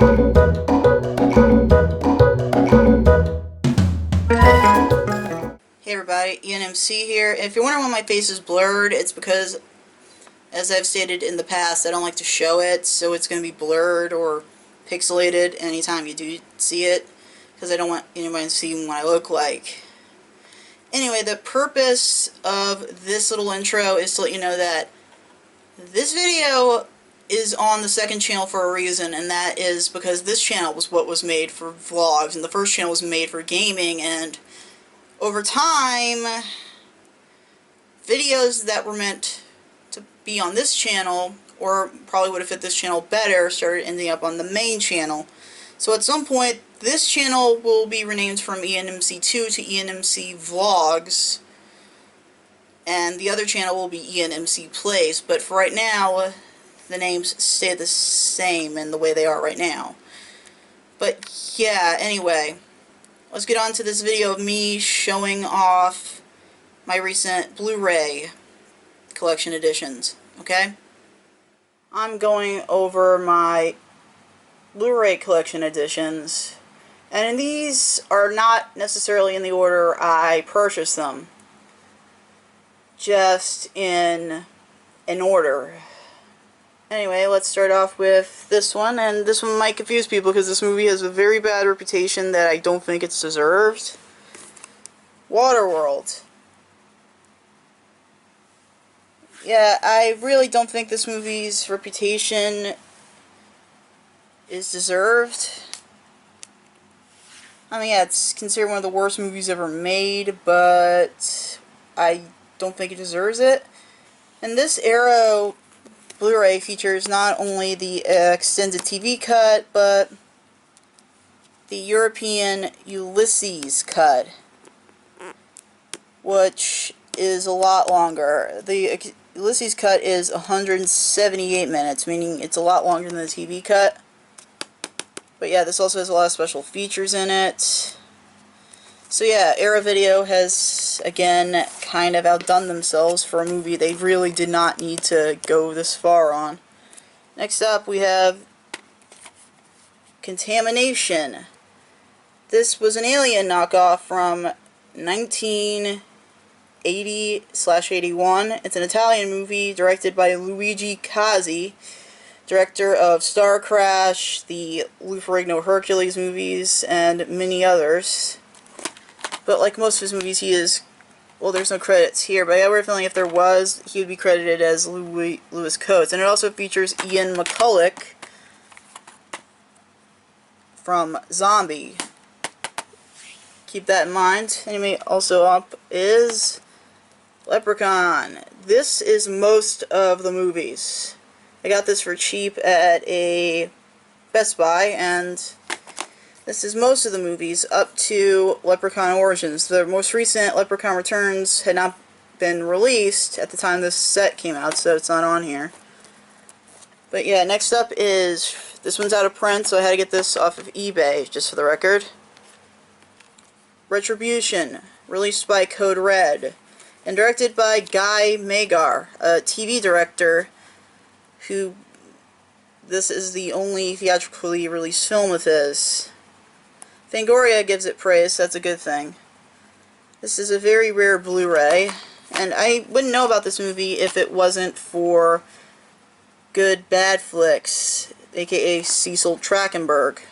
Hey everybody, ENMC here. If you're wondering why my face is blurred, it's because, as I've stated in the past, I don't like to show it, so it's going to be blurred or pixelated anytime you do see it, because I don't want anyone to see what I look like. Anyway, the purpose of this little intro is to let you know that this video is on the second channel for a reason, and that is because this channel was what was made for vlogs, and the first channel was made for gaming, and over time, videos that were meant to be on this channel, or probably would have fit this channel better, started ending up on the main channel. So at some point, this channel will be renamed from ENMC2 to ENMC Vlogs, and the other channel will be ENMC Plays, but for right now, the names stay the same in the way they are right now. But yeah, anyway, let's get on to this video of me showing off my recent Blu Ray Collection editions, okay? I'm going over my Blu Ray Collection editions, and these are not necessarily in the order I purchased them, just in an order. Anyway, let's start off with this one, and this one might confuse people because this movie has a very bad reputation that I don't think it's deserved. Waterworld. Yeah, I really don't think this movie's reputation is deserved. I mean, yeah, it's considered one of the worst movies ever made, but I don't think it deserves it. And this Arrow Blu-ray features not only the extended TV cut, but the European Ulysses cut, which is a lot longer. The Ulysses cut is 178 minutes, meaning it's a lot longer than the TV cut. But yeah, this also has a lot of special features in it. So yeah, Arrow Video has, again, kind of outdone themselves for a movie they really did not need to go this far on. Next up, we have Contamination. This was an Alien knockoff from 1980/81. It's an Italian movie directed by Luigi Cozzi, director of Star Crash, the Lou Ferrigno Hercules movies, and many others. But like most of his movies, he is, well, there's no credits here, but I have a feeling if there was, he would be credited as Lewis Coates. And it also features Ian McCulloch from Zombie. Keep that in mind. Anyway, also up is Leprechaun. This is most of the movies. I got this for cheap at a Best Buy, and this is most of the movies up to Leprechaun Origins. The most recent Leprechaun Returns had not been released at the time this set came out, so it's not on here. But yeah, next up is, this one's out of print, so I had to get this off of eBay, just for the record. Retribution, released by Code Red, and directed by Guy Magar, a TV director who, this is the only theatrically released film of his. Fangoria gives it praise, so that's a good thing. This is a very rare Blu-ray, and I wouldn't know about this movie if it wasn't for Good Bad Flicks, aka Cecil Trachtenberg.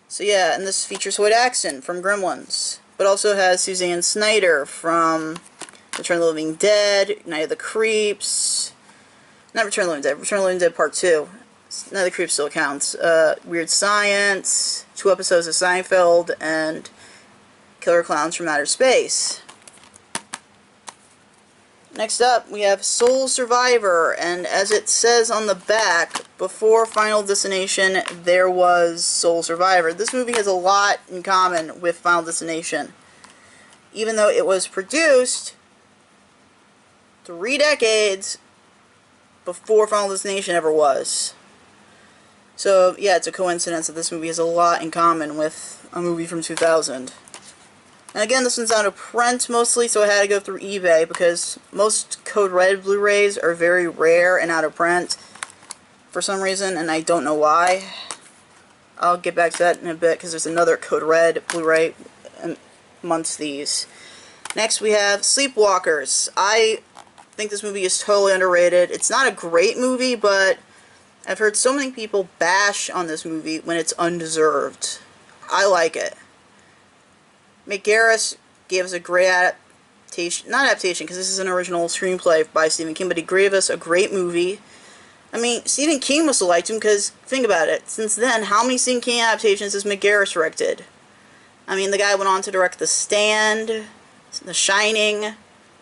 So yeah, and this features Hoyt Axton from Gremlins, but also has Suzanne Snyder from Return of the Living Dead, Night of the Creeps, not Return of the Living Dead, Return of the Living Dead Part 2. Night of the Creeps still counts. Weird Science, 2 episodes of Seinfeld, and Killer Clowns from Outer Space. Next up, we have Soul Survivor, and as it says on the back, before Final Destination, there was Soul Survivor. This movie has a lot in common with Final Destination, even though it was produced 3 decades before Final Destination ever was. So, yeah, it's a coincidence that this movie has a lot in common with a movie from 2000. And again, this one's out of print mostly, so I had to go through eBay because most Code Red Blu-rays are very rare and out of print. for some reason, and I don't know why. I'll get back to that in a bit because there's another Code Red Blu-ray amongst these. Next we have Sleepwalkers. I think this movie is totally underrated. It's not a great movie, but I've heard so many people bash on this movie when it's undeserved. I like it. Mick Garris gave us a great adaptation, not adaptation because this is an original screenplay by Stephen King, but he gave us a great movie. I mean, Stephen King must have liked him because, think about it, since then, how many Stephen King adaptations has Mick Garris directed? I mean, the guy went on to direct The Stand, The Shining,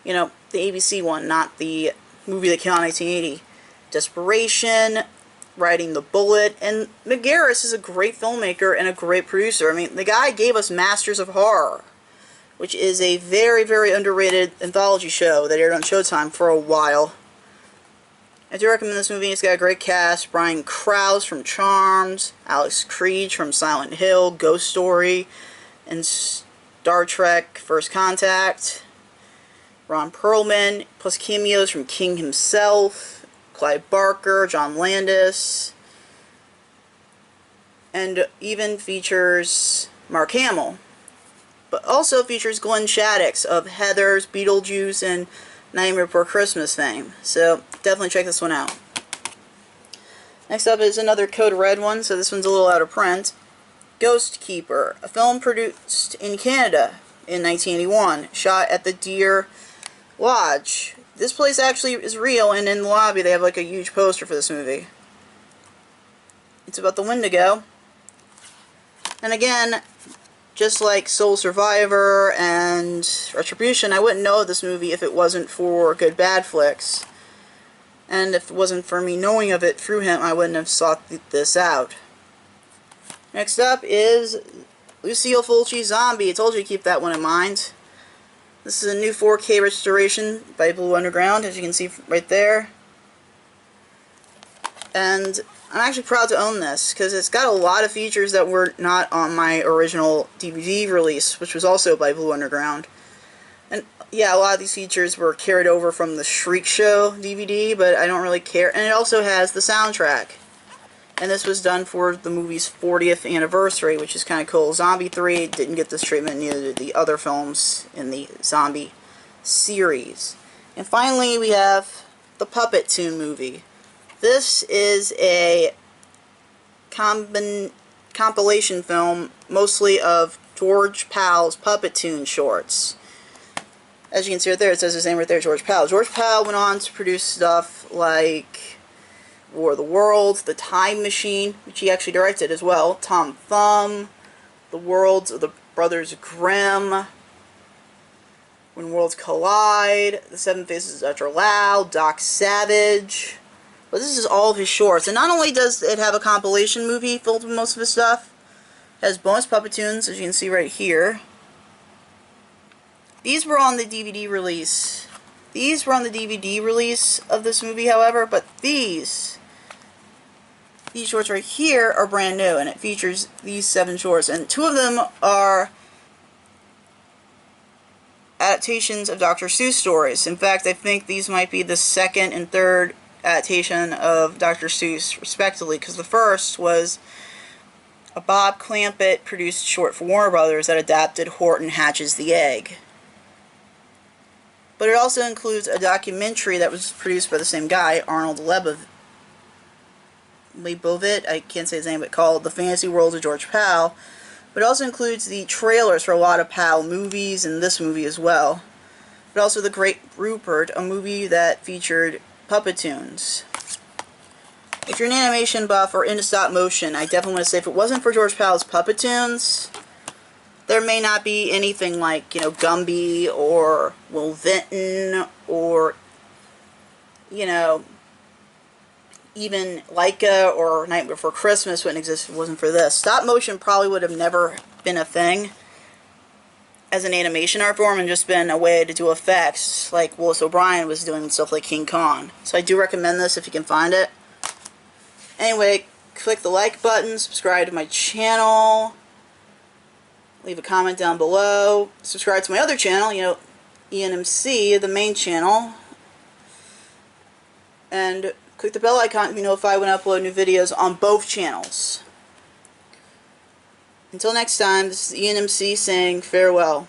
you know, the ABC one, not the movie that came out in 1980. Desperation, Riding the Bullet, and Mick Garris is a great filmmaker and a great producer. I mean, the guy gave us Masters of Horror, which is a very, very underrated anthology show that aired on Showtime for a while. I do recommend this movie. It's got a great cast. Brian Krause from Charmed, Alex Creed from Silent Hill, Ghost Story, and Star Trek First Contact. Ron Perlman, plus cameos from King himself, Clive Barker, John Landis, and even features Mark Hamill. But also features Glenn Shaddix of Heathers, Beetlejuice, and Nightmare Before Christmas fame. So definitely check this one out. Next up is another Code Red one, so this one's a little out of print. Ghost Keeper, a film produced in Canada in 1981, shot at the Deer Lodge. This place actually is real, and in the lobby they have like a huge poster for this movie. It's about the Wendigo. And again, just like Soul Survivor and Retribution, I wouldn't know of this movie if it wasn't for Good Bad Flicks. And if it wasn't for me knowing of it through him, I wouldn't have sought this out. Next up is Lucio Fulci's Zombie. I told you to keep that one in mind. This is a new 4K restoration by Blue Underground, as you can see right there. And I'm actually proud to own this, because it's got a lot of features that were not on my original DVD release, which was also by Blue Underground. And yeah, a lot of these features were carried over from the Shriek Show DVD, but I don't really care. And it also has the soundtrack. And this was done for the movie's 40th anniversary, which is kind of cool. Zombie 3 didn't get this treatment, neither did the other films in the Zombie series. And finally, we have the Puppet Tune movie. This is a compilation film, mostly of George Pal's Puppet Tune shorts. As you can see right there, it says his name right there, George Pal. George Pal went on to produce stuff like War of the Worlds, The Time Machine, which he actually directed as well, Tom Thumb, The Worlds of the Brothers Grimm, When Worlds Collide, The Seven Faces of Dr. Lao, Doc Savage. But this is all of his shorts. And not only does it have a compilation movie filled with most of his stuff, it has bonus Puppet Tunes, as you can see right here. These were on the DVD release. These were on the DVD release of this movie, however, but these shorts right here are brand new, and it features these 7 shorts, and 2 of them are adaptations of Dr. Seuss stories. In fact, I think these might be the 2nd and 3rd adaptation of Dr. Seuss, respectively, because the first was a Bob Clampett produced short for Warner Brothers that adapted Horton Hatches the Egg. But it also includes a documentary that was produced by the same guy, Arnold Leibovitz, I can't say his name, but called The Fantasy World of George Pal. But it also includes the trailers for a lot of Pal movies and this movie as well. But also The Great Rupert, a movie that featured Puppet Tunes. If you're an animation buff or into stop motion, I definitely want to say if it wasn't for George Pal's Puppet Tunes, there may not be anything like, you know, Gumby or Will Vinton or, you know, even Laika or Night Before Christmas wouldn't exist if it wasn't for this. Stop motion probably would have never been a thing as an animation art form and just been a way to do effects like Willis O'Brien was doing stuff like King Kong. So I do recommend this if you can find it. Anyway, click the like button, subscribe to my channel, leave a comment down below, subscribe to my other channel, you know, ENMC, the main channel, and Click the bell icon to be notified when I upload new videos on both channels. Until next time, this is ENMC saying farewell.